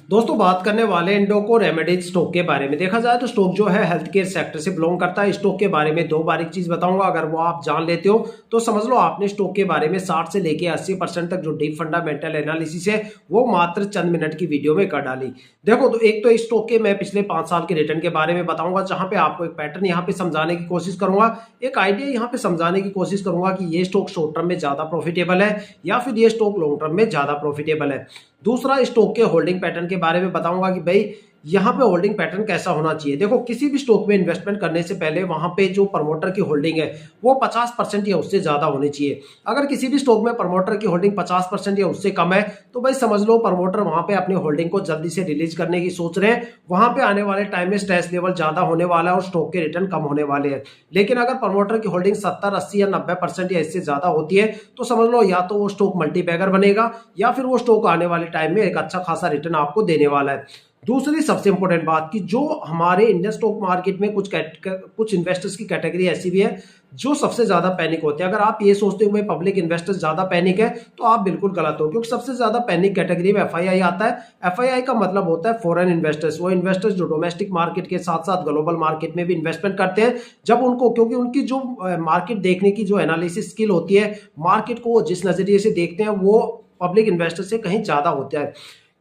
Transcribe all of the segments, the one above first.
दोस्तों बात करने वाले इंडोको रेमेडीज स्टॉक के बारे में। देखा जाए तो स्टॉक जो है हेल्थ केयर सेक्टर से बिलोंग करता है। स्टॉक के बारे में दो बारीक चीज बताऊंगा, अगर वो आप जान लेते हो तो समझ लो आपने स्टॉक के बारे में 60 से लेके 80% तक जो डीप फंडामेंटल एनालिसिस है वो मात्र चंद मिनट की वीडियो में कर डाली। देखो तो एक तो इस स्टॉक के मैं पिछले 5 साल के रिटर्न के बारे में बताऊंगा, जहां पे आपको एक पैटर्न यहाँ पे समझाने की कोशिश करूंगा, एक आइडिया यहाँ पे समझाने की कोशिश करूंगा कि ये स्टॉक शॉर्ट टर्म में ज्यादा प्रॉफिटेबल है या फिर ये स्टॉक लॉन्ग टर्म में ज्यादा प्रॉफिटेबल है। दूसरा स्टॉक के होल्डिंग पैटर्न के बारे में बताऊंगा कि भाई यहाँ पे होल्डिंग पैटर्न कैसा होना चाहिए। देखो किसी भी स्टॉक में इन्वेस्टमेंट करने से पहले वहां पे जो प्रमोटर की होल्डिंग है वो 50% या उससे ज्यादा होनी चाहिए। अगर किसी भी स्टॉक में प्रमोटर की होल्डिंग 50% या उससे कम है तो भाई समझ लो प्रमोटर वहां पे अपनी होल्डिंग को जल्दी से रिलीज करने की सोच रहे हैं। वहां पे आने वाले टाइम में स्ट्रेस लेवल ज्यादा होने वाला है और स्टॉक के रिटर्न कम होने वाले हैं। लेकिन अगर प्रमोटर की होल्डिंग 70, 80 या 90% या इससे ज्यादा होती है तो समझ लो या तो वो स्टॉक मल्टीबैगर बनेगा या फिर वो स्टॉक आने वाले टाइम में एक अच्छा खासा रिटर्न आपको देने वाला है। दूसरी सबसे इंपॉर्टेंट बात कि जो हमारे इंडियन स्टॉक मार्केट में कुछ इन्वेस्टर्स की कैटेगरी ऐसी भी है जो सबसे ज्यादा पैनिक होते हैं। अगर आप ये सोचते हो भाई पब्लिक इन्वेस्टर्स ज्यादा पैनिक है तो आप बिल्कुल गलत हो, क्योंकि सबसे ज्यादा पैनिक कैटेगरी में एफआईआई आता है। एफआईआई का मतलब होता है फॉरेन इन्वेस्टर्स, वो इन्वेस्टर्स जो डोमेस्टिक मार्केट के साथ साथ ग्लोबल मार्केट में भी इन्वेस्टमेंट करते हैं। जब उनको, क्योंकि उनकी जो मार्केट देखने की जो एनालिसिस स्किल होती है, मार्केट को वो जिस नजरिए से देखते हैं वो पब्लिक इन्वेस्टर से कहीं ज्यादा होता है,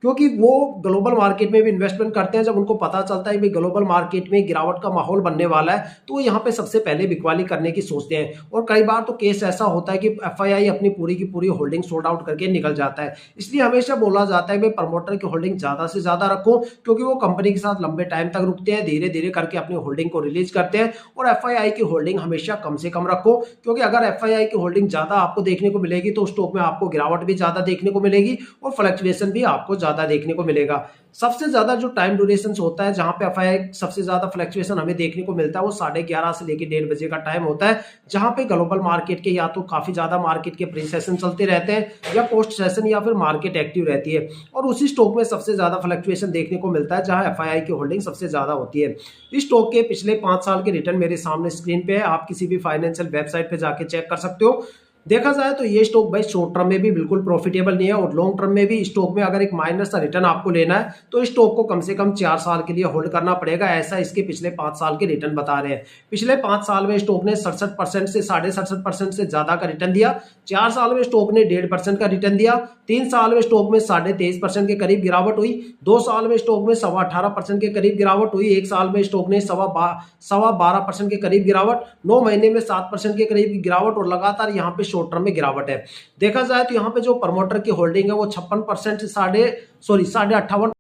क्योंकि वो ग्लोबल मार्केट में भी इन्वेस्टमेंट करते हैं। जब उनको पता चलता है कि ग्लोबल मार्केट में गिरावट का माहौल बनने वाला है तो वो यहाँ पे सबसे पहले बिकवाली करने की सोचते हैं। और कई बार तो केस ऐसा होता है कि एफआईआई अपनी पूरी की पूरी होल्डिंग सोल्ड आउट करके निकल जाता है। इसलिए हमेशा बोला जाता है कि प्रमोटर की होल्डिंग ज्यादा से ज्यादा रखो, क्योंकि वो कंपनी के साथ लंबे टाइम तक रुकते हैं, धीरे धीरे करके अपनी होल्डिंग को रिलीज करते हैं। और एफआईआई की होल्डिंग हमेशा कम से कम रखो, क्योंकि अगर एफआईआई की होल्डिंग ज्यादा आपको देखने को मिलेगी तो स्टॉक में आपको गिरावट भी ज्यादा देखने को मिलेगी और फ्लक्चुएशन भी आपको ज्यादा देखने को मिलेगा। सबसे ज्यादा जो टाइम ड्यूरेशन होता है जहां पे एफआईआई सबसे ज्यादा फ्लक्चुएशन हमें देखने को मिलता है वो 11:30 से लेकर 1:30 बजे का टाइम होता है, जहां पे ग्लोबल मार्केट के या तो काफी ज्यादा मार्केट के प्री सेशन चलते रहते हैं या पोस्ट सेशन या फिर मार्केट एक्टिव रहती है। और उसी स्टॉक में सबसे ज्यादा फ्लक्चुएशन देखने को मिलता है जहां एफआईआई की होल्डिंग सबसे ज्यादा होती है। इस स्टॉक के पिछले 5 साल के रिटर्न मेरे सामने स्क्रीन पे है, आप किसी भी फाइनेंशियल वेबसाइट पे जाके चेक कर सकते हो। देखा जाए तो ये स्टॉक भाई शॉर्ट टर्म में भी बिल्कुल प्रॉफिटेबल नहीं है और लॉन्ग टर्म में भी स्टॉक में अगर एक माइनर सा रिटर्न आपको लेना है तो स्टॉक को कम से कम 4 साल के लिए होल्ड करना पड़ेगा। ऐसा इसके पिछले 5 साल के रिटर्न बता रहे हैं। पिछले 5 साल में स्टॉक ने 67% से 67.5% से ज्यादा का रिटर्न दिया। 4 साल में स्टॉक ने 1.5% का रिटर्न दिया। 3 साल में स्टॉक में 23.5% के करीब गिरावट हुई। 2 साल में स्टॉक में 18.25% के करीब गिरावट हुई। 1 साल में स्टॉक ने 12.25% के करीब गिरावट, 9 महीने में 7% के करीब गिरावट और लगातार यहाँ पे शॉर्ट टर्म में गिरावट है। देखा जाए तो यहाँ पे जो प्रमोटर की होल्डिंग है वो 56% से 58